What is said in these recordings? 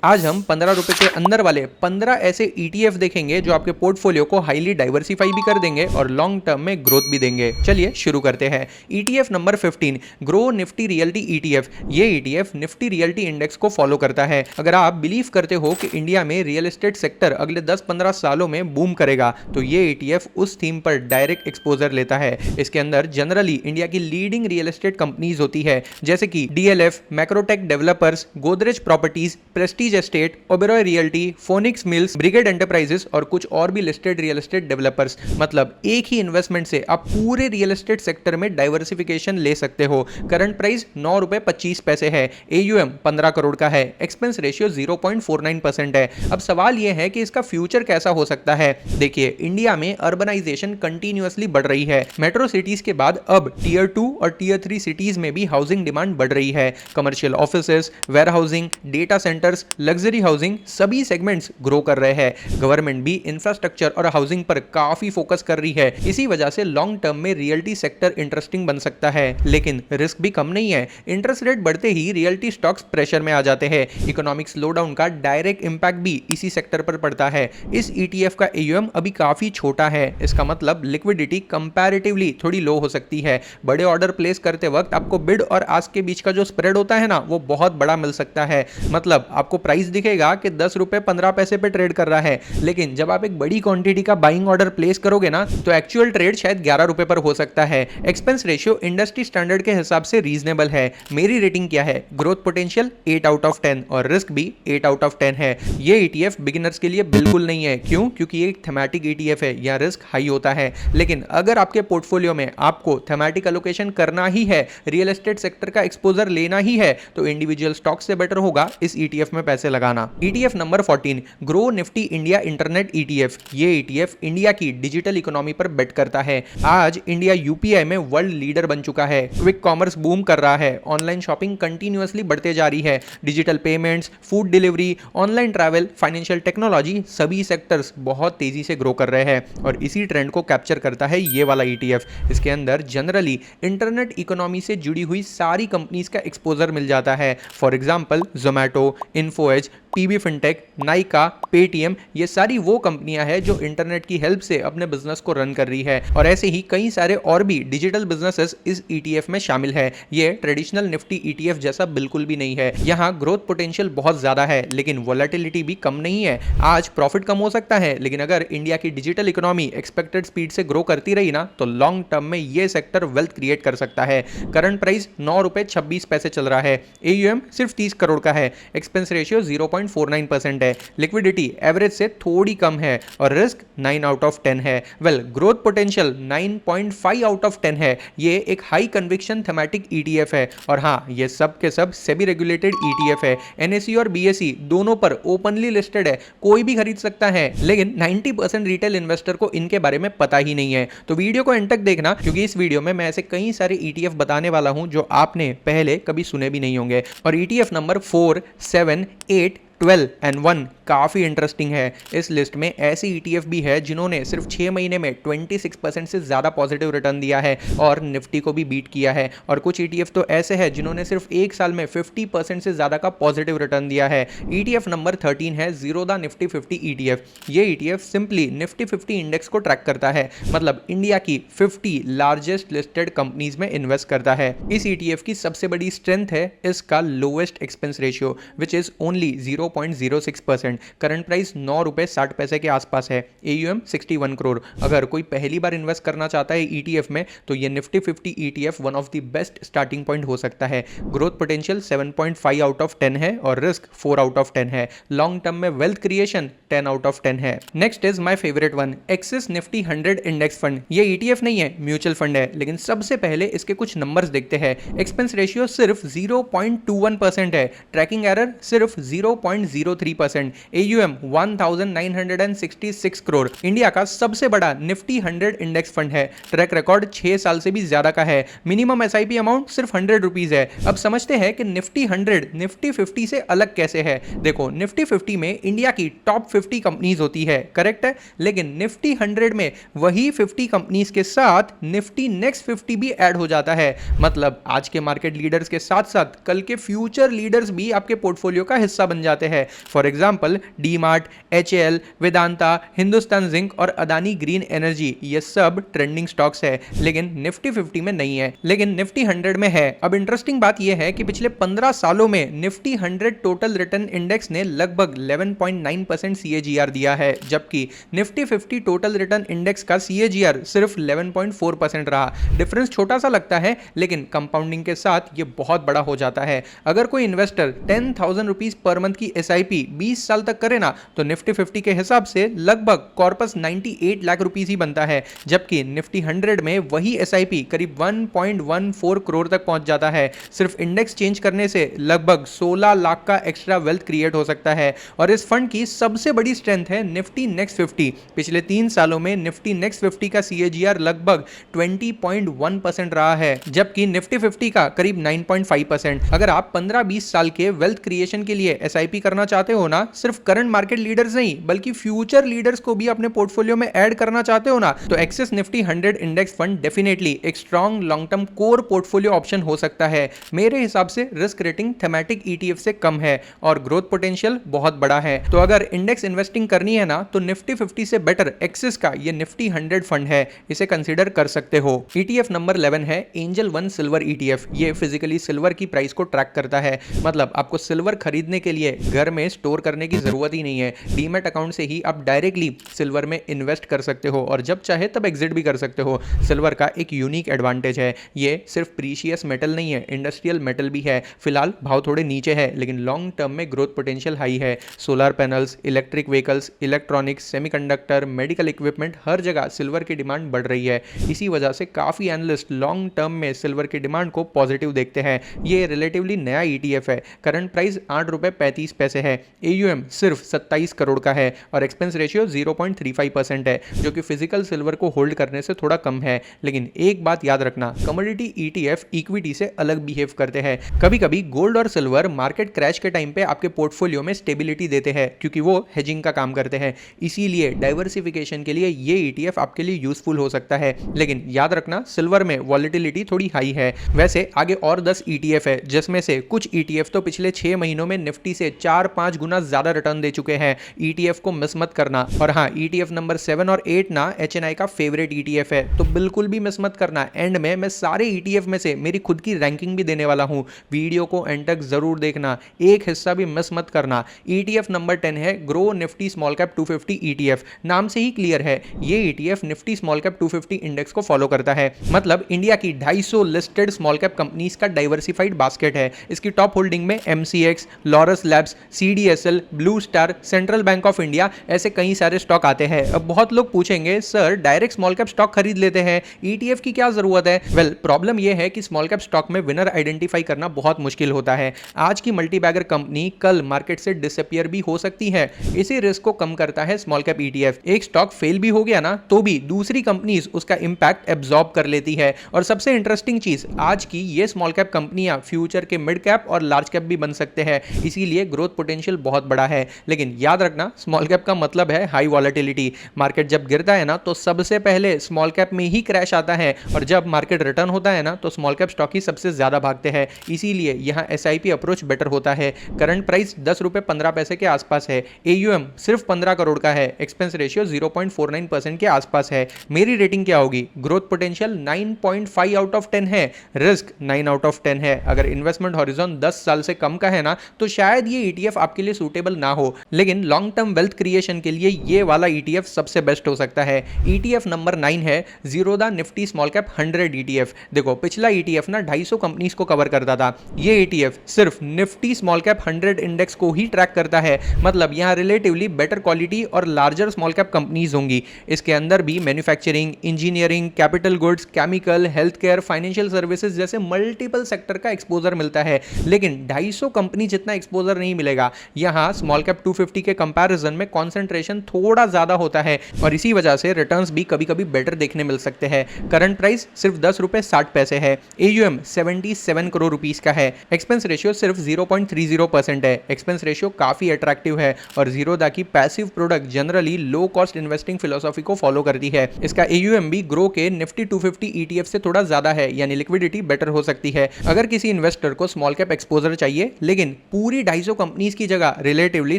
आज हम 15 रुपए के अंदर वाले 15 ऐसे ETF देखेंगे जो आपके पोर्टफोलियो को हाईली डाइवर्सिफाई भी कर देंगे और लॉन्ग टर्म में ग्रोथ भी देंगे। चलिए शुरू करते हैं। ETF number 15 grow Nifty realty ETF। ये ETF निफ्टी रियल्टी इंडेक्स को फॉलो करता है। अगर आप बिलीव करते हो कि इंडिया में रियल एस्टेट सेक्टर अगले 10-15 सालों में बूम करेगा तो ये ETF उस थीम पर डायरेक्ट एक्सपोजर लेता है। इसके अंदर जनरली इंडिया की लीडिंग रियल एस्टेट कंपनीज होती है जैसे कि DLF, Macrotech developers, Godrej properties, Prestige estate, Oberoi realty, phoenix mills, brigade enterprises और कुछ और भी लिस्टेड रियल एस्टेट डेवलपर्स। मतलब एक ही इन्वेस्टमेंट से आप पूरे रियल एस्टेट सेक्टर में डाइवर्सिफिकेशन ले सकते हो। करंट प्राइस 9 रुपए 25 पैसे है। AUM 15 करोड़ का है। एक्सपेंस रेशियो 0.49% है। अब सवाल यह है कि इसका फ्यूचर कैसा हो सकता है। देखिए, इंडिया में अर्बनाइजेशन कंटिन्यूअसली बढ़ रही है। मेट्रो सिटीज के बाद अब टियर 2 और टियर 3 सिटीज में भी हाउसिंग डिमांड बढ़ रही है। Commercial offices, warehousing, data centres, luxury housing, सभी सेगमेंट्स ग्रो कर रहे हैं। गवर्नमेंट भी इंफ्रास्ट्रक्चर और हाउसिंग पर काफी फोकस कर रही है। इसी वजह से लॉन्ग टर्म में रियल्टी सेक्टर इंटरेस्टिंग बन सकता है, लेकिन रिस्क भी कम नहीं है। इंटरेस्ट रेट बढ़ते ही रियल्टी स्टॉक्स प्रेशर में आ जाते हैं। इकोनॉमिक स्लोडाउन का डायरेक्ट इंपैक्ट भी इसी सेक्टर पर पड़ता है। इस ETF का AUM अभी काफी छोटा है। इसका मतलब लिक्विडिटी कंपैरेटिवली थोड़ी लो हो सकती है। बड़े ऑर्डर प्लेस करते वक्त आपको बिड और आस्क के बीच का जो स्प्रेड होता है ना, वो बहुत बड़ा मिल सकता है। मतलब आपको प्राइस दिखेगा कि 10 रुपए 15 पैसे पे ट्रेड कर रहा है, लेकिन जब आप एक बड़ी क्वांटिटी का बाइंग ऑर्डर प्लेस करोगे ना, तो एक्चुअल ट्रेड शायद 11 रुपए पर हो सकता है। एक्सपेंस रेशियो इंडस्ट्री स्टैंडर्ड के हिसाब से रीजनेबल है। मेरी रेटिंग क्या है? ग्रोथ पोटेंशियल 8 आउट ऑफ 10 और रिस्क भी 8 आउट ऑफ 10 है। ये ETF बिगिनर्स के लिए बिल्कुल नहीं है। क्यों? क्योंकि ये एक थेमैटिक ETF है, यहाँ रिस्क हाई होता है। लेकिन अगर आपके पोर्टफोलियो में आपको थेमैटिक एलोकेशन करना ही है, रियल एस्टेट सेक्टर का एक्सपोजर लेना ही है, तो इंडिविजुअल स्टॉक से बेटर होगा इस ETF में पैसे लगाना। ETF number 14 grow Nifty India internet ETF। ये ETF इंडिया की डिजिटल इकोनॉमी पर बेट करता है। आज इंडिया UPI में वर्ल्ड लीडर बन चुका है। क्विक कॉमर्स बूम कर रहा है। ऑनलाइन शॉपिंग कंटिन्यूअसली बढ़ते जा रही है। Digital payments, food delivery, online travel, financial technology, सभी सेक्टर्स बहुत तेजी से ग्रो कर रहे हैं और इसी ट्रेंड को कैप्चर करता है ये वाला ETF। इसके अंदर जनरली इंटरनेट इकोनॉमी से जुड़ी हुई सारी कंपनीज का एक्सपोजर मिल जाता है। For example Zomato, Info Edge, PB fintech, Nykaa, Paytm, ये सारी वो कंपनियां हैं जो इंटरनेट की हेल्प से अपने बिजनेस को रन कर रही है। और ऐसे ही कई सारे और भी डिजिटल बिजनेसेस इस ETF में शामिल है। ये ट्रेडिशनल निफ्टी ETF जैसा बिल्कुल भी नहीं है। यहाँ ग्रोथ पोटेंशियल बहुत ज्यादा है, लेकिन वोलेटिलिटी भी कम नहीं है। आज प्रॉफिट कम हो सकता है, लेकिन अगर इंडिया की डिजिटल इकोनॉमी एक्सपेक्टेड स्पीड से ग्रो करती रही ना, तो लॉन्ग टर्म में ये सेक्टर वेल्थ क्रिएट कर सकता है। करंट प्राइस 9 रुपए 26 पैसे चल रहा है। AUM सिर्फ 30 करोड़ का है। एक्सपेंस रेशियो 0.49% है। लिक्विडिटी एवरेज से थोड़ी कम है और रिस्क 9 आउट ऑफ 10 है। ग्रोथ पोटेंशियल 9.5 आउट ऑफ 10 है। ये एक हाई कन्विक्शन थेमैटिक ETF है और हाँ, ये सब के सब सेबी रेगुलेटेड ETF है। NSE और BSE दोनों पर ओपनली लिस्टेड है, कोई भी खरीद सकता है, लेकिन 90% रिटेल इन्वेस्टर को इनके बारे में पता ही नहीं है। तो वीडियो को एंड तक देखना, क्योंकि इस वीडियो में मैं ऐसे कई सारे ETF बताने वाला हूं जो आपने पहले कभी सुने भी नहीं होंगे। और ETF नंबर 4, 7, 8, 12 and 1 काफ़ी इंटरेस्टिंग है। इस लिस्ट में ऐसे ETF भी है जिन्होंने सिर्फ 6 महीने में 26% से ज़्यादा पॉजिटिव रिटर्न दिया है और निफ्टी को भी बीट किया है। और कुछ ETF तो ऐसे हैं जिन्होंने सिर्फ एक साल में 50% से ज़्यादा का पॉजिटिव रिटर्न दिया है। ETF नंबर 13 है ज़ीरोधा निफ्टी 50 ETF। ये ETF सिंपली निफ्टी 50 इंडेक्स को ट्रैक करता है, मतलब इंडिया की 50 लार्जेस्ट लिस्टेड कंपनीज में इन्वेस्ट करता है। इस ETF की सबसे बड़ी स्ट्रेंथ है इसका lowest expense ratio, which is only 0.06%। Current price 9 रुपए 60 पैसे के आसपास है। AUM 61 करोड़। अगर कोई पहली बार इन्वेस्ट करना चाहता है ETF में, तो ये Nifty 50 ETF one of the best starting point हो सकता है। ग्रोथ पोटेंशियल 7.5 आउट ऑफ 10 है और रिस्क 4 आउट ऑफ 10 है। लॉन्ग टर्म में वेल्थ क्रिएशन 10 आउट ऑफ 10 है। Next is my favourite one, axis Nifty 100 index fund. ये ETF नहीं है, म्यूचुअल फंड है, लेकिन सबसे पहले इसके कुछ नंबर्स देखते हैं। एक्सपेंस रेशियो सिर्फ 0.21% है। ट्रैकिंग एरर सिर्फ 0.03%। AUM 1966 करोड़। इंडिया का सबसे बड़ा निफ्टी 100 इंडेक्स फंड है। ट्रैक रिकॉर्ड 6 साल से भी ज्यादा का है। मिनिमम SIP अमाउंट सिर्फ 100 रुपीज है। अब समझते हैं कि निफ्टी 100 निफ्टी 50 से अलग कैसे है। देखो, निफ्टी 50 में इंडिया की टॉप 50 कंपनीज होती है, करेक्ट है, लेकिन निफ्टी 100 में वही 50 कंपनीज के साथ निफ्टी नेक्स्ट 50 भी ऐड हो जाता है। मतलब आज के मार्केट लीडर्स के साथ साथ कल के फ्यूचर लीडर्स भी आपके पोर्टफोलियो का हिस्सा बन जाते हैं। For example D mart, HAL, Vedanta, Hindustan zinc और अदानी ग्रीन एनर्जी, ये सब ट्रेंडिंग स्टॉक्स है, लेकिन निफ्टी 50 में नहीं है, लेकिन निफ्टी 100 में है। अब इंटरेस्टिंग बात यह है कि पिछले 15 सालों में निफ्टी 100 टोटल रिटर्न इंडेक्स ने लगभग 11.9% CAGR दिया है, जबकि निफ्टी 50 टोटल रिटर्न इंडेक्स का CAGR सिर्फ 11.4% रहा। डिफरेंस छोटा सा लगता है, लेकिन कंपाउंडिंग के साथ ये बहुत बड़ा हो जाता है। अगर कोई इन्वेस्टर 10,000 रुपीज पर मंथ की SIP 20 साल तक करे ना, तो निफ्टी 50 के हिसाब से लगभग कॉर्पस 98 लाख रुपीज ही बनता है, जबकि निफ्टी 100 में वही SIP करीब 1.14 करोड़ तक पहुंच जाता है। सिर्फ इंडेक्स चेंज करने से लगभग 16 लाख का एक्स्ट्रा वेल्थ क्रिएट हो सकता है। और इस फंड की सबसे बड़ी स्ट्रेंथ है निफ्टी नेक्स्ट 50। पिछले 3 सालों में निफ्टी नेक्स्ट 50 का CAGR लगभग 20.1% रहा है, जबकि निफ्टी 50 का करीब 9.5%। अगर आप 15-20 साल के वेल्थ क्रिएशन के लिए SIP करना चाहते हो ना, सिर्फ करंट मार्केट लीडर्स नहीं बल्कि फ्यूचर लीडर्स को भी अपने पोर्टफोलियो में ऐड करना चाहते हो ना, तो Axis Nifty 100 index fund definitely एक strong long term core portfolio option हो सकता है। मेरे हिसाब से रिस्क रेटिंग थेमैटिक ETF से कम है और ग्रोथ पोटेंशियल बहुत बड़ा है। तो अगर इंडेक्स इन्वेस्टिंग करनी है ना, तो निफ्टी 50 से बेटर एक्सिस का ये निफ्टी 100 फंड है, इसे कंसीडर कर सकते हो। ETF नंबर 11 है एंजल वन सिल्वर ETF। ये फिजिकली सिल्वर की प्राइस को ट्रैक करता है, मतलब आपको सिल्वर खरीदने के लिए घर में स्टोर करने की जरूरत ही नहीं है। डीमैट अकाउंट से ही आप डायरेक्टली सिल्वर में इन्वेस्ट कर सकते हो और जब चाहे तब एग्जिट भी कर सकते हो। सिल्वर का एक यूनिक एडवांटेज है, ये सिर्फ प्रीशियस मेटल नहीं है, इंडस्ट्रियल मेटल भी है। फिलहाल भाव थोड़े नीचे है, लेकिन लॉन्ग टर्म में ग्रोथ पोटेंशियल हाई है। Solar panels, electric vehicles, electronics, semiconductor, medical equipment, हर जगह सिल्वर की डिमांड बढ़ रही है। इसी वजह से काफी एनालिस्ट लॉन्ग टर्म में सिल्वर की डिमांड को पॉजिटिव देखते हैं। ये रिलेटिवली नया ETF है, करंट प्राइस 8 रुपए 35 पैसे है, AUM सिर्फ 27 करोड़ का है और एक्सपेंस रेशियो 0.35% है, जो कि फिजिकल सिल्वर को होल्ड करने से थोड़ा कम है। लेकिन एक बात याद रखना, कमोडिटी ETF इक्विटी से अलग बिहेव करते हैं। कभी कभी गोल्ड और सिल्वर मार्केट क्रैश के टाइम पे आपके पोर्टफोलियो में स्टेबिलिटी देते हैं, क्योंकि वो हेजिंग का काम करते हैं। इसीलिए डाइवर्सिफिकेशन के लिए ये ETF आपके लिए यूजफुल हो सकता है, लेकिन याद रखना सिल्वर में वॉलेटिलिटी थोड़ी हाई है। वैसे आगे और 10 ETF है, जिसमें से कुछ ETF तो पिछले 6 महीनों में निफ्टी से 4-5 गुना ज्यादा रिटर्न दे चुके हैं। ETF को मिस मत करना। और हाँ, ETF नंबर 7 और 8 ना HNI का फेवरेट ETF है, तो बिल्कुल भी मिस मत करना। एंड में मैं सारे ETF में से मेरी खुद की रैंकिंग भी देने वाला हूं, वीडियो को एंड तक जरूर देखना, एक हिस्सा भी मिस मत करना। ETF नंबर 10 है grow Nifty small cap 250 ETF। नाम से ही क्लियर है, ये ETF Nifty small cap 250 index को फॉलो करता है, मतलब इंडिया की 250 लिस्टेड स्मॉल कैप कंपनीज का डाइवर्सिफाइड बास्केट है। इसकी टॉप होल्डिंग में MCX, Laurus labs, CDSL, blue star, central bank of India, ऐसे कई सारे स्टॉक आते हैं। अब बहुत लोग पूछेंगे, sir direct small cap stock खरीद लेते हैं, ETF की क्या जरूरत है? वेल, प्रॉब्लम यह है कि स्मॉल कैप स्टॉक में विनर आइडेंटिफाई करना बहुत मुश्किल होता है। आज की मल्टीबैगर कंपनी कल मार्केट से डिसअपियर भी हो सकती है। इसी रिस्क को कम करता है स्मॉल कैप ETF। एक स्टॉक फेल भी हो गया ना, तो भी दूसरी कंपनीज उसका इंपैक्ट एब्जॉर्ब कर लेती है। और सबसे इंटरेस्टिंग चीज, आज की ये स्मॉल कैप कंपनियां फ्यूचर के मिड कैप और लार्ज कैप भी बन सकते हैं, इसीलिए ग्रोथ पोटेंशियल बहुत बड़ा है। लेकिन याद रखना, स्मॉल कैप का मतलब है हाई वॉलेटिलिटी। मार्केट जब गिरता है ना, तो सबसे पहले स्मॉल कैप में ही क्रैश आता है, और जब मार्केट रिटर्न होता है ना, तो स्मॉल कैप स्टॉक ही सबसे ज्यादा भागते हैं। इसीलिए यहां SIP अप्रोच बेटर होता है। करंट प्राइस 10 रुपए 15 पैसे के आसपास है, AUM सिर्फ 15 करोड़ का है, एक्सपेंस रेशियो 0.49% के आसपास है। मेरी रेटिंग क्या होगी? ग्रोथ पोटेंशियल 9.5 आउट ऑफ 10 है, रिस्क 9 आउट ऑफ 10 है। अगर इन्वेस्टमेंट हॉरिजॉन 10 साल से कम का है ना, तो शायद ये ETF आपके लिए सूटेबल ना हो, लेकिन लॉन्ग टर्म वेल्थ क्रिएशन के लिए ये वाला ETF सबसे बेस्ट हो सकता है। ETF नंबर 9 है Zerodha Nifty small cap 100 ETF। देखो, पिछला ETF ना 250 कंपनीज को कवर करता था, ये ETF सिर्फ निफ्टी स्मॉल कैप 100 इंडेक्स को ही ट्रैक करता है, मतलब यहां रिलेटिवली बेटर क्वालिटी और लार्जर स्मॉल कैप कंपनीज होंगी। इसके अंदर भी manufacturing, engineering, capital goods, chemical, health care, financial services जैसे मल्टीपल सेक्टर का एक्सपोजर मिलता है, लेकिन 250 कंपनी जितना एक्सपोजर नहीं मिलेगा। यहां स्मॉल कैप 250 के कंपैरिजन में कंसंट्रेशन थोड़ा ज्यादा होता है, और इसी वजह से रिटर्न्स भी कभी-कभी बेटर देखने मिल सकते हैं। करंट प्राइस सिर्फ 10 रुपए 60 पैसे है, AUM 77 करोड़ रुपीस का है, एक्सपेंस रेशियो सिर्फ 0.30% है। एक्सपेंस रेशियो काफी अट्रैक्टिव है, और जीरोधा की passive product generally low cost investing philosophy को फॉलो करती है। इसका AUM भी ग्रो के निफ्टी 250 ETF से थोड़ा ज्यादा है, यानी लिक्विडिटी बेटर हो सकती है। अगर किसी इन्वेस्टर को स्मॉल कैप एक्सपोजर चाहिए लेकिन पूरी 250 कंपनी कंपनीज की जगह रिलेटिवली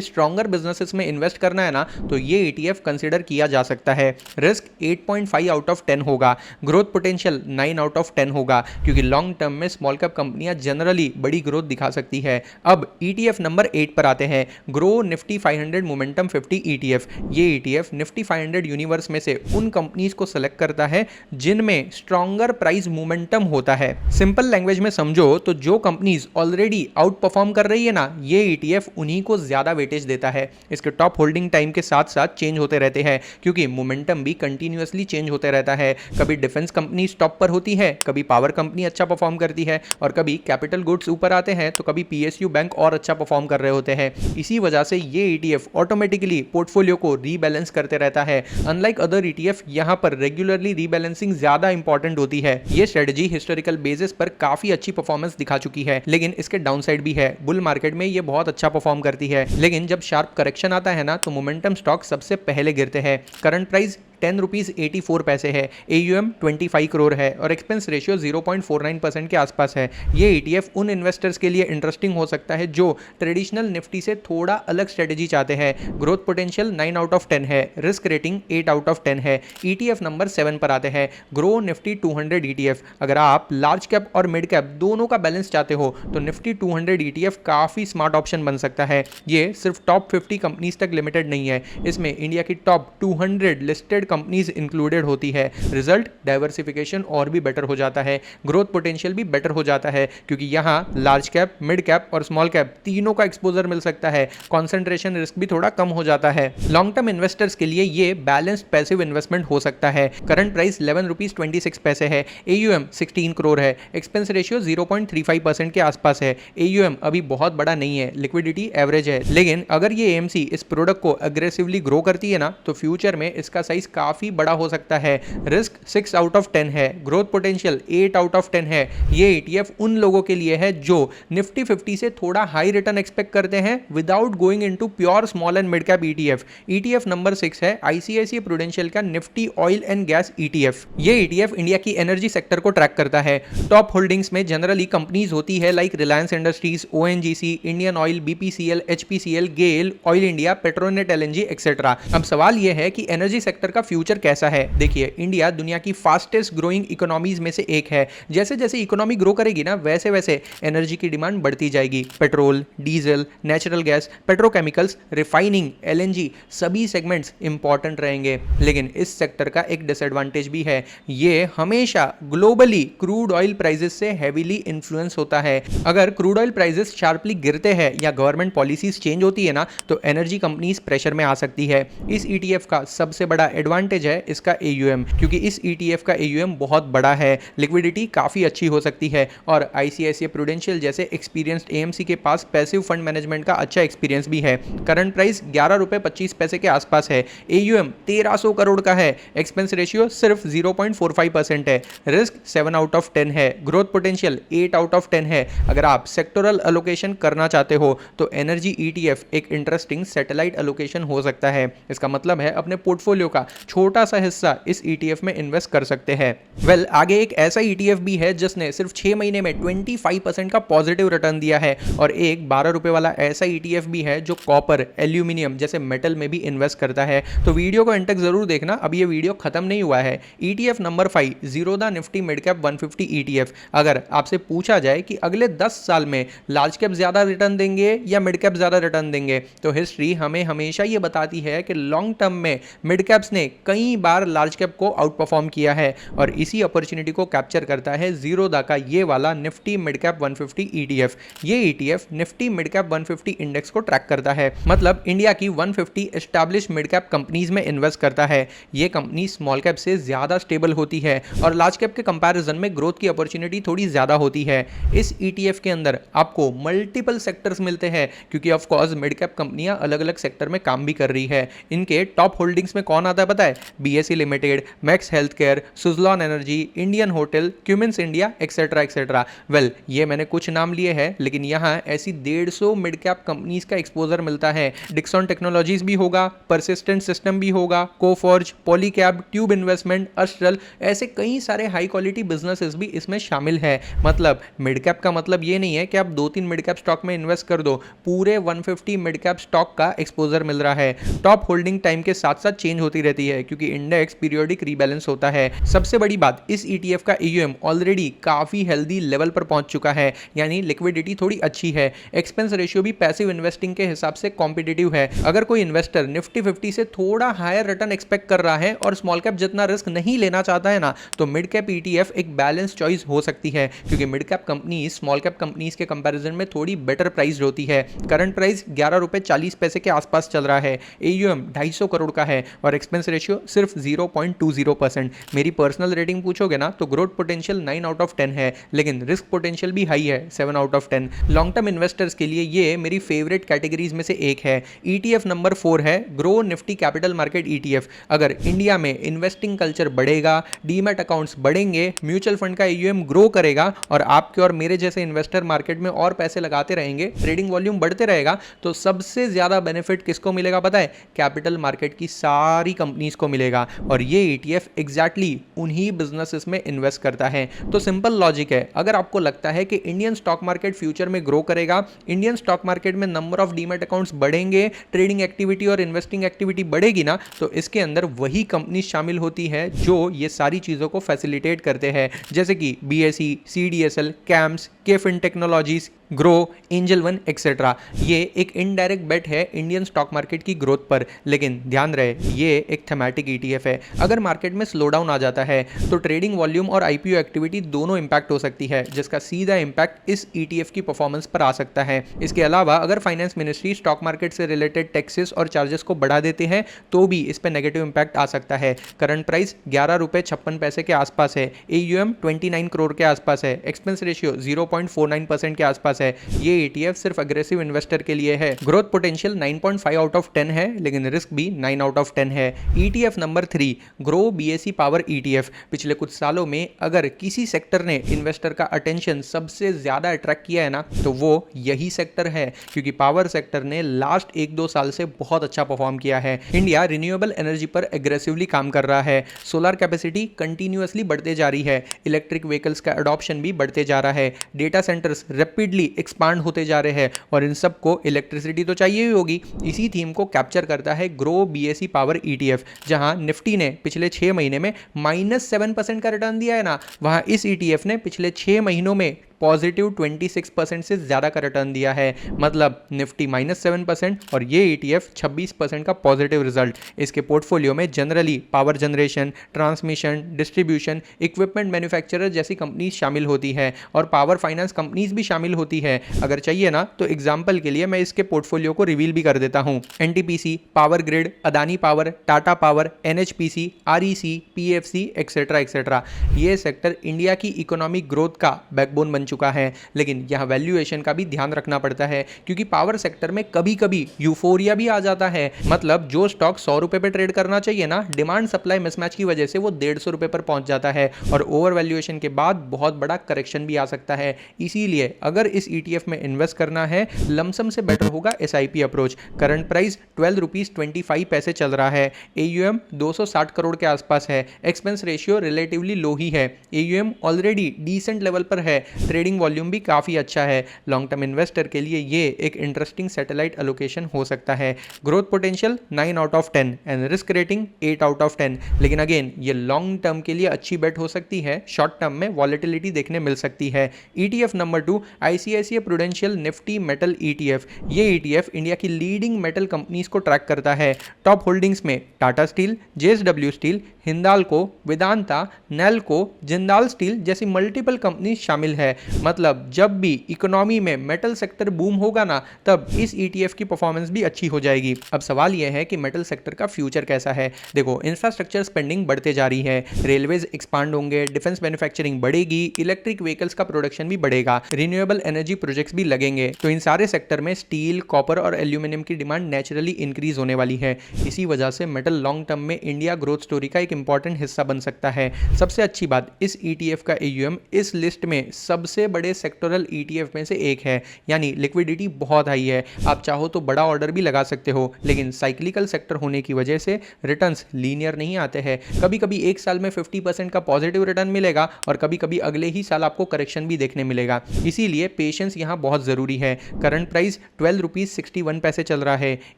स्ट्रॉन्गर बिजनेसेस में इन्वेस्ट करना है ना, तो ये ETF कंसिडर किया जा सकता है। रिस्क 8.5 आउट ऑफ 10 होगा, ग्रोथ पोटेंशियल 9 आउट ऑफ 10 होगा, क्योंकि लॉन्ग टर्म में स्मॉल कैप कंपनियां जनरली बड़ी ग्रोथ दिखा सकती है। अब ETF नंबर 8 पर आते हैं, ग्रो निफ्टी 500 मोमेंटम 50 ETF। ये ETF निफ्टी 500 यूनिवर्स में से उन कंपनीज को सेलेक्ट करता है जिनमें स्ट्रॉन्गर प्राइस मोमेंटम होता है। सिंपल लैंग्वेज में समझो तो जो कंपनीज ऑलरेडी आउट परफॉर्म कर रही है ना, ये ETF उन्हीं को ज्यादा वेटेज देता है। इसके टॉप होल्डिंग टाइम के साथ साथ चेंज होते रहते हैं, क्योंकि मोमेंटम भी कंटिन्यूअसली चेंज होते रहता है। कभी डिफेंस कंपनी टॉप पर होती है, कभी पावर कंपनी अच्छा परफॉर्म करती है, और कभी कैपिटल गुड्स ऊपर आते हैं, तो कभी PSU बैंक और अच्छा परफॉर्म कर रहे होते हैं। इसी वजह से ये ETF ऑटोमेटिकली पोर्टफोलियो को रीबैलेंस करते रहता है। अनलाइक अदर ETF, यहां पर रेगुलरली रीबैलेंसिंग ज्यादा इंपॉर्टेंट होती है। ये स्ट्रेटजी हिस्टोरिकल बेसिस पर काफी अच्छी परफॉर्मेंस दिखा चुकी है, लेकिन इसके डाउनसाइड भी है। बुल मार्केट में ये बहुत अच्छा परफॉर्म करती है, लेकिन जब शार्प करेक्शन आता है ना, तो मोमेंटम स्टॉक सबसे पहले गिरते हैं। करंट प्राइस 10 रुपीज 84 पैसे है, AUM 25 करोड़ है और एक्सपेंस रेशियो 0.49% के आसपास है। ये ETF उन इन्वेस्टर्स के लिए इंटरेस्टिंग हो सकता है जो ट्रेडिशनल निफ्टी से थोड़ा अलग स्ट्रेटजी चाहते हैं। ग्रोथ पोटेंशियल 9 आउट ऑफ 10 है, रिस्क रेटिंग 8 आउट ऑफ 10 है। ETF नंबर 7 पर आते हैं, ग्रो निफ्टी 200 ETF। अगर आप लार्ज कैप और मिड कैप दोनों का बैलेंस चाहते हो तो निफ्टी 200 ETF काफी स्मार्ट ऑप्शन बन सकता है। ये सिर्फ टॉप 50 कंपनीज तक लिमिटेड नहीं है, इसमें इंडिया की टॉप 200 लिस्टेड कंपनीज इंक्लूडेड होती है। रिजल्ट डाइवर्सिफिकेशन और भी बेटर हो जाता है, ग्रोथ पोटेंशियल भी बेटर हो जाता है, क्योंकि यहां लार्ज कैप, मिड कैप और स्मॉल कैप तीनों का एक्सपोजर मिल सकता है। कंसंट्रेशन रिस्क भी थोड़ा कम हो जाता है। लॉन्ग टर्म इन्वेस्टर्स के लिए ये बैलेंस्ड पैसिव इन्वेस्टमेंट हो सकता है। करंट प्राइस 11 रुपीज 26 पैसे है, AUM 16 करोड़ है, एक्सपेंस रेशियो 0.35% के आसपास है। AUM अभी बहुत बड़ा नहीं है, लिक्विडिटी एवरेज है, लेकिन अगर ये AMC इस प्रोडक्ट को अग्रेसिवली ग्रो करती है ना, तो फ्यूचर में इसका साइज काफी बड़ा हो सकता है। रिस्क 6 आउट ऑफ 10 है, ग्रोथ पोटेंशियल 8 आउट ऑफ 10 है। ये ETF उन लोगों के लिए है जो निफ्टी 50 से थोड़ा हाई रिटर्न एक्सपेक्ट करते हैं without going into pure small and mid cap ETF। ETF number 6 है, ICICI प्रूडेंशियल का Nifty oil and gas ETF। ये ETF इंडिया की एनर्जी सेक्टर को ट्रैक करता है। टॉप होल्डिंग्स में जनरली कंपनीज होती है like Reliance Industries, ONGC, Indian Oil, BPCL, HPCL, GAIL, Oil India, Petronet LNG etcetera. अब सवाल यह है कि एनर्जी सेक्टर का फ्यूचर कैसा है। देखिए, इंडिया दुनिया की फास्टेस्ट ग्रोइंग इकोनॉमीज में से एक है। जैसे जैसे इकोनॉमी ग्रो करेगी ना, वैसे वैसे एनर्जी की डिमांड बढ़ती जाएगी। Petrol, diesel, natural gas, petrochemicals, refining, LNG सभी सेगमेंट्स इंपॉर्टेंट रहेंगे। लेकिन इस सेक्टर का एक डिसएडवांटेज भी है, ये हमेशा ग्लोबली क्रूड ऑयल प्राइसेस से हेवीली इन्फ्लुएंस होता है। अगर क्रूड ऑयल प्राइसेस शार्पली गिरते हैं या गवर्नमेंट पॉलिसीज चेंज होती है ना, तो एनर्जी कंपनीज प्रेशर में आ सकती है। इस ETF का सबसे बड़ा एडवांटेज है इसका AUM, क्योंकि इस ETF का AUM बहुत बड़ा है, लिक्विडिटी काफी अच्छी हो सकती है और ICICI प्रूडेंशियल जैसे एक्सपीरियंस्ड AMC के पास पैसिव फंड मैनेजमेंट का अच्छा एक्सपीरियंस भी है। करंट प्राइस 11 रुपए 25 पैसे के आसपास है, AUM 1300 करोड़ का है, एक्सपेंस रेशियो सिर्फ 0.45% है, रिस्क 7 आउट ऑफ 10 है, ग्रोथ पोटेंशियल 8 आउट ऑफ 10 है। अगर आप सेक्टोरल एलोकेशन करना चाहते हो तो एनर्जी ETF एक इंटरेस्टिंग सैटेलाइट एलोकेशन हो सकता है। इसका मतलब है अपने पोर्टफोलियो का छोटा सा हिस्सा इस ETF में इन्वेस्ट कर सकते हैं। वेल, आगे एक ऐसा ETF भी है जिसने सिर्फ 6 महीने में 25% का पॉजिटिव रिटर्न दिया है, और एक 12 रुपए वाला ऐसा ETF भी है जो कॉपर, एल्यूमिनियम जैसे मेटल में भी इन्वेस्ट करता है। तो वीडियो को एंड तक जरूर देखना, अब ये वीडियो खत्म नहीं हुआ है। ETF number 5, Zerodha Nifty mid cap 150 ETF। अगर आपसे पूछा जाए कि अगले 10 साल में लार्ज कैप ज्यादा रिटर्न देंगे या मिड कैप ज्यादा रिटर्न देंगे, तो हिस्ट्री हमें हमेशा ये बताती है कि लॉन्ग टर्म में मिड कैप्स ने कई बार लार्ज कैप को आउट परफॉर्म किया है, और इसी अपॉर्चुनिटी को कैप्चर करता है ज़ीरोधा का ये वाला निफ्टी मिड कैप 150 ETF। ये ETF Nifty mid cap 150 index को ट्रैक करता है, मतलब इंडिया की 150 एस्टैब्लिश्ड मिड कैप कंपनीज में इन्वेस्ट करता है। ये कंपनी स्मॉल कैप से ज्यादा स्टेबल होती है और लार्ज कैप के कंपैरिजन में ग्रोथ की अपॉर्चुनिटी थोड़ी ज्यादा होती है। इस ETF के अंदर आपको मल्टीपल सेक्टर्स मिलते हैं, क्योंकि ऑफ कोर्स मिड कैप कंपनियां अलग अलग सेक्टर में काम भी कर रही है। इनके टॉप होल्डिंग्स में कौन आता है पता पता है? BSE limited, max health care, Suzlon energy, Indian hotel, Cummins India etcetera etcetera. Well, ये मैंने कुछ नाम लिए हैं, लेकिन यहाँ ऐसी 150 मिड कैप कंपनीज का एक्सपोजर मिलता है। डिक्सन टेक्नोलॉजीज भी होगा, परसिस्टेंट सिस्टम भी होगा, Coforge, Polycab, tube investment, astral, ऐसे कई सारे हाई क्वालिटी बिजनेसेस भी इसमें शामिल है। मतलब मिड कैप का मतलब ये नहीं है कि आप 2-3 मिड कैप स्टॉक में इन्वेस्ट कर दो, पूरे 150 मिड कैप स्टॉक का एक्सपोजर मिल रहा है। टॉप होल्डिंग टाइम के साथ साथ चेंज होती रहती है क्योंकि इंडेक्स पीरियोडिक रीबैलेंस होता है। सबसे बड़ी बात, इस ETF का AUM ऑलरेडी काफी हेल्दी लेवल पर पहुंच चुका है, यानी लिक्विडिटी थोड़ी अच्छी है। एक्सपेंस रेशियो भी पैसिव इन्वेस्टिंग के हिसाब से कॉम्पिटिटिव है। अगर कोई इन्वेस्टर निफ्टी 50 से थोड़ा हायर रिटर्न एक्सपेक्ट कर रहा है और स्मॉल कैप जितना रिस्क नहीं लेना चाहता है ना, तो मिड कैप ETF एक बैलेंस चॉइस हो सकती है क्योंकि mid cap company small cap companies के कंपैरिजन में थोड़ी बेटर प्राइस होती है। करंट प्राइस 11 रुपए 40 पैसे के आसपास चल रहा है। AUM 250 करोड़ का है और एक्सपेंस रेशियो सिर्फ 0.20%। मेरी पर्सनल रेटिंग पूछोगे ना तो ग्रोथ पोटेंशियल 9 आउट ऑफ 10 है, लेकिन रिस्क पोटेंशियल भी हाई है, 7 out of 10। Long term investors के लिए ये मेरी फेवरेट कैटेगरीज में से एक है। ETF नंबर 4 है grow Nifty capital market ETF। अगर इंडिया में इन्वेस्टिंग कल्चर बढ़ेगा, डीमैट अकाउंट्स बढ़ेंगे, म्यूचुअल फंड का AUM ग्रो करेगा और आपके और मेरे जैसे इन्वेस्टर मार्केट में और पैसे लगाते रहेंगे, ट्रेडिंग वॉल्यूम बढ़ते रहेगा, तो सबसे ज्यादा बेनिफिट किसको मिलेगा पता है? कैपिटल मार्केट की सारी कंपनीज को मिलेगा और ये ETF एग्जैक्टली उन्हीं बिजनेसेस में इन्वेस्ट करता है। तो सिंपल लॉजिक है, अगर आपको लगता है कि इंडियन स्टॉक मार्केट फ्यूचर में ग्रो करेगा, इंडियन स्टॉक मार्केट में नंबर ऑफ डीमैट अकाउंट्स बढ़ेंगे, ट्रेडिंग एक्टिविटी और इन्वेस्टिंग एक्टिविटी बढ़ेगी ना, तो इसके अंदर वही कंपनी शामिल होती है जो ये सारी चीजों को फैसिलिटेट करते हैं, जैसे कि BSE, CDSL, CAMS, KFin Technologies, Groww, Angel One etcetera. ये एक इनडायरेक्ट बेट है इंडियन स्टॉक मार्केट की ग्रोथ पर, लेकिन ध्यान रहे ये एक थेमैटिक ETF है। अगर मार्केट में स्लो डाउन आ जाता है तो ट्रेडिंग वॉल्यूम और IPO एक्टिविटी दोनों इंपैक्ट हो सकती है, जिसका सीधा इंपैक्ट इस ETF की परफॉर्मेंस पर आ सकता है। इसके अलावा अगर फाइनेंस मिनिस्ट्री स्टॉक मार्केट से रिलेटेड टैक्सेस और चार्जेस को बढ़ा देते हैं तो भी इस पर नेगेटिव इंपैक्ट आ सकता है। करंट प्राइस 11 रुपए 56 पैसे के आसपास है, AUM 29 करोड़ के आसपास है, एक्सपेंस रेशियो 0.49% के आसपास है। ये ETF सिर्फ अग्रेसिव इन्वेस्टर के लिए है। ग्रोथ पोटेंशियल 9.5 आउट ऑफ 10 है, लेकिन रिस्क भी 9 आउट ऑफ 10 है। ETF number 3 grow BSE power ETF। पिछले कुछ सालों में अगर किसी सेक्टर ने इन्वेस्टर का अटेंशन सबसे ज्यादा अट्रैक्ट किया है ना, तो वो यही सेक्टर है, क्योंकि पावर सेक्टर ने लास्ट 1-2 साल से बहुत अच्छा परफॉर्म किया है। इंडिया रिन्यूएबल एनर्जी पर एग्रेसिवली काम कर रहा है, सोलर कैपेसिटी कंटिन्यूअसली बढ़ते जा रही है, इलेक्ट्रिक व्हीकल्स का अडॉप्शन भी बढ़ते जा रहा है, डेटा सेंटर्स रैपिडली एक्सपांड होते जा रहे हैं और इन सबको इलेक्ट्रिसिटी तो चाहिए ही होगी। इसी थीम को कैप्चर करता है ग्रो BSE पावर ETF। जहां निफ्टी ने पिछले 6 महीने में -7% का रिटर्न दिया है ना, वहां इस ETF ने पिछले 6 महीनों में पॉजिटिव 26% से ज्यादा का रिटर्न दिया है। मतलब निफ्टी -7% और ये ETF 26% का पॉजिटिव रिजल्ट। इसके पोर्टफोलियो में generally power generation, transmission, distribution, equipment manufacturer जैसी कंपनीज शामिल होती है और पावर फाइनेंस कंपनीज भी शामिल होती है। अगर चाहिए ना तो एग्जाम्पल के लिए मैं इसके पोर्टफोलियो को रिवील भी कर देता हूँ। NTPC, power grid, Adani power, Tata power, NHPC, REC, PFC etcetera etcetera. ये सेक्टर इंडिया की इकोनॉमिक ग्रोथ का बैकबोन बन चुका है, लेकिन यहां वैल्यूएशन का भी ध्यान रखना पड़ता है क्योंकि पावर सेक्टर में कभी कभी यूफोरिया भी आ जाता है। मतलब जो स्टॉक 100 रुपए पे ट्रेड करना चाहिए ना, डिमांड सप्लाई मिसमैच की वजह से वो 150 रुपए पर पहुंच जाता है और ओवर वैल्यूएशन के बाद बहुत बड़ा करेक्शन भी आ सकता है। इसीलिए अगर इस ETF में इन्वेस्ट करना है, लमसम से बेटर होगा SIP approach. Current price 12 rupees 25 पैसे चल रहा है, AUM 260 करोड़ के आसपास है, एक्सपेंस रेशियो रिलेटिवली लो ही है, AUM ऑलरेडी डिसेंट लेवल पर है, ट्रेडिंग वॉल्यूम भी काफी अच्छा है। लॉन्ग टर्म इन्वेस्टर के लिए ये एक इंटरेस्टिंग सैटेलाइट एलोकेशन हो सकता है। Growth potential 9 out of 10 and risk rating 8 out of 10। लेकिन अगेन ये लॉन्ग टर्म के लिए अच्छी बेट हो सकती है, शॉर्ट टर्म में वॉलेटिलिटी देखने मिल सकती है। ETF number 2 ICICI prudential Nifty metal ETF। ये ETF इंडिया की लीडिंग मेटल कंपनीज को ट्रैक करता है। टॉप होल्डिंग्स में Tata steel, JSW steel, Hindalco, Vedanta, Nelco, Jindal steel जैसी मल्टीपल कंपनी शामिल है। मतलब जब भी इकोनॉमी में मेटल सेक्टर बूम होगा ना, तब इस ETF की परफॉर्मेंस भी अच्छी हो जाएगी। अब सवाल यह है कि मेटल सेक्टर का फ्यूचर कैसा है। देखो, इंफ्रास्ट्रक्चर स्पेंडिंग बढ़ते जा रही है, रेलवेज एक्सपांड होंगे, डिफेंस मैन्युफैक्चरिंग बढ़ेगी, इलेक्ट्रिक व्हीकल्स का प्रोडक्शन भी बढ़ेगा, रिन्यूएबल एनर्जी प्रोजेक्ट्स भी लगेंगे। तो इन सारे सेक्टर में स्टील, कॉपर और एल्यूमिनियम की डिमांड नेचुरली इंक्रीज होने वाली है। इसी वजह से मेटल लॉन्ग टर्म में इंडिया ग्रोथ स्टोरी का एक इंपॉर्टेंट हिस्सा बन सकता है। सबसे अच्छी बात, इस ETF का AUM इस लिस्ट में सबसे बड़े सेक्टोरल ETF में से एक है, यानी लिक्विडिटी बहुत हाई है। आप चाहो तो बड़ा ऑर्डर भी लगा सकते हो, लेकिन साइक्लिकल सेक्टर होने की वजह से रिटर्न्स लीनियर नहीं आते हैं। कभी कभी एक साल में 50% का पॉजिटिव रिटर्न मिलेगा और कभी कभी अगले ही साल आपको करेक्शन भी देखने मिलेगा। इसीलिए पेशेंस यहाँ बहुत जरूरी है। करंट प्राइस 12 रुपीज 61 पैसे चल रहा है,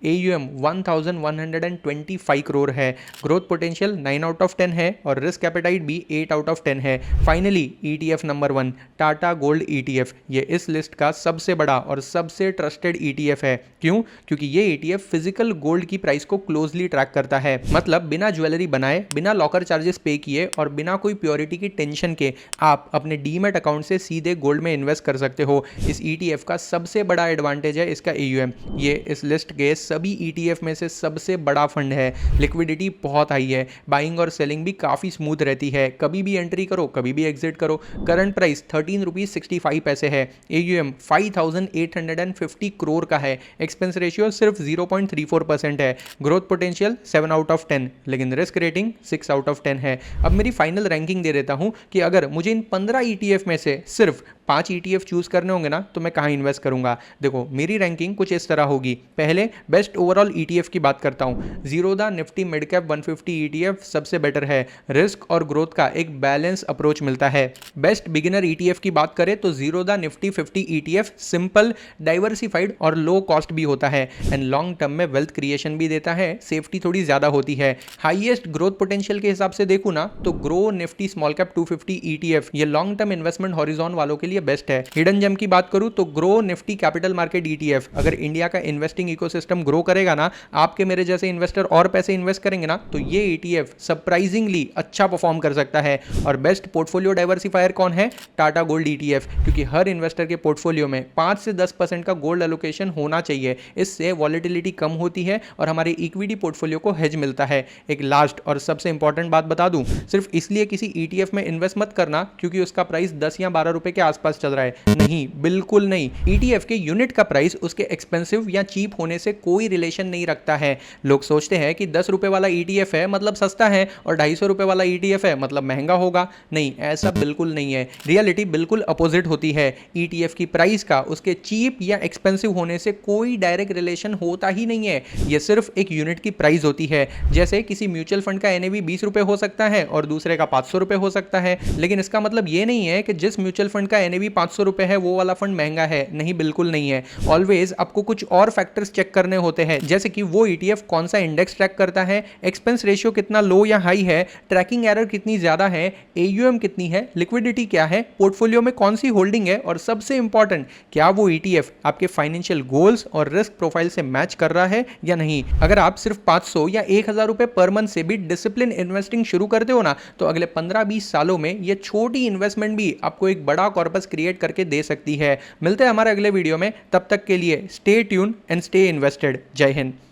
AUM 1125 करोड़ है, ग्रोथ पोटेंशियल 9 आउट ऑफ 10 है और रिस्क एपेटाइट भी 8 आउट ऑफ 10 है। Finally ETF number 1 Tata gold ETF, ये इस लिस्ट का सबसे बड़ा और सबसे ट्रस्टेड ETF है। क्यों? क्योंकि ये ETF फिजिकल गोल्ड की प्राइस को क्लोजली ट्रैक करता है। मतलब बिना ज्वेलरी बनाए, बिना लॉकर चार्जेस पे किए और बिना कोई प्योरिटी की टेंशन के आप अपने डीमैट अकाउंट से सीधे गोल्ड में इन्वेस्ट कर सकते हो। इस ETF का सबसे बड़ा एडवांटेज है इसका AUM। ये इस लिस्ट के सभी ETF में से सबसे बड़ा फंड है। लिक्विडिटी बहुत हाई है, बाइंग और सेलिंग भी काफ़ी स्मूथ रहती है, कभी भी एंट्री करो कभी भी एग्जिट करो। करंट प्राइस 13 रुपीज 65 पैसे है, AUM 5850 करोड़ का है, एक्सपेंस रेशियो सिर्फ 0.34% है, ग्रोथ पोटेंशियल 7 आउट ऑफ 10, लेकिन रिस्क रेटिंग 6 आउट ऑफ 10 है। अब मेरी फाइनल रैंकिंग दे देता हूं कि अगर मुझे इन 15 ETF में से सिर्फ 5 ETF चूज करने होंगे ना, तो मैं कहाँ इन्वेस्ट करूंगा। देखो, मेरी रैंकिंग कुछ इस तरह होगी। पहले बेस्ट ओवरऑल ETF की बात करता हूं। Zerodha Nifty mid cap 150 ETF सबसे बेटर है, रिस्क और ग्रोथ का एक बैलेंस अप्रोच मिलता है। बेस्ट बिगिनर ETF की बात करें तो Zerodha Nifty 50 ETF simple, diversified और लो कॉस्ट भी होता है एंड लॉन्ग टर्म में वेल्थ क्रिएशन भी देता है, सेफ्टी थोड़ी ज्यादा होती है। हाईएस्ट ग्रोथ पोटेंशियल के हिसाब से देखूं ना, तो grow Nifty small cap 250 ETF ये लॉन्ग टर्म इन्वेस्टमेंट हॉरिजॉन वालों के लिए बेस्ट है। हिडन जेम की बात करूं तो grow Nifty capital market ETF, अगर इंडिया का इन्वेस्टिंग इकोसिस्टम ग्रो करेगा ना, आपके मेरे जैसे इन्वेस्टर और पैसे इन्वेस्ट करेंगे ना, तो ये ETF सरप्राइजिंगली अच्छा परफॉर्म कर सकता है। और बेस्ट पोर्टफोलियो डाइवर्सिफायर कौन है? टाटा गोल्ड ETF, क्योंकि हर इन्वेस्टर के पोर्टफोलियो में 5 से 10% का गोल्ड एलोकेशन होना चाहिए। इससे वॉलेटिलिटी कम होती है और हमारे इक्विटी पोर्टफोलियो को हेज मिलता है। एक लास्ट और सबसे इंपॉर्टेंट बात बता दूं, सिर्फ इसलिए किसी ETF में इन्वेस्ट मत करना क्योंकि उसका प्राइस 10 या 12 रुपए के आसपास चल रहा है। नहीं, बिल्कुल नहीं। ETF के यूनिट का प्राइस उसके एक्सपेंसिव या चीप होने से कोई रिलेशन नहीं रखता है। लोग सोचते हैं कि 10 रुपए वाला ETF है मतलब सस्ता है और 250 रुपए वाला ETF है मतलब महंगा होगा। नहीं, ऐसा बिल्कुल नहीं है। रियलिटी बिल्कुल अपोजिट होती है। ETF की प्राइस का उसके चीप या एक्सपेंसिव होने से कोई डायरेक्ट रिलेशन होता ही नहीं है। यह सिर्फ एक यूनिट की प्राइस होती है। जैसे किसी म्यूचुअल फंड का NAV 20 रुपए हो सकता है और दूसरे का 500 रुपए हो सकता है, लेकिन इसका मतलब यह नहीं है कि जिस म्यूचुअल फंड का NAV 500 रुपए है वो वाला फंड महंगा है। नहीं, बिल्कुल नहीं है। ऑलवेज आपको कुछ और फैक्टर्स चेक करने होते हैं, जैसे कि वो ETF कौन सा इंडेक्स ट्रैक करता है, एक्सपेंस रेशियो कितना लो या हाई है, ट्रैकिंग एरर कितनी ज्यादा है, AUM कितनी है, लिक्विडिटी क्या है, पोर्टफोलियो में कौन सी होल्डिंग है और सबसे इंपॉर्टेंट, क्या वो ETF आपके फाइनेंशियल गोल्स और रिस्क प्रोफाइल से मैच कर रहा है या नहीं। अगर आप सिर्फ 500 या 1000 रुपए पर मंथ से भी डिसिप्लिन इन्वेस्टिंग शुरू करते हो ना, तो अगले 15-20 सालों में ये छोटी इन्वेस्टमेंट भी आपको एक बड़ा कॉर्पस क्रिएट करके दे सकती है। मिलते हैं हमारे अगले वीडियो में, तब तक के लिए stay tune and stay invested. जय हिंद।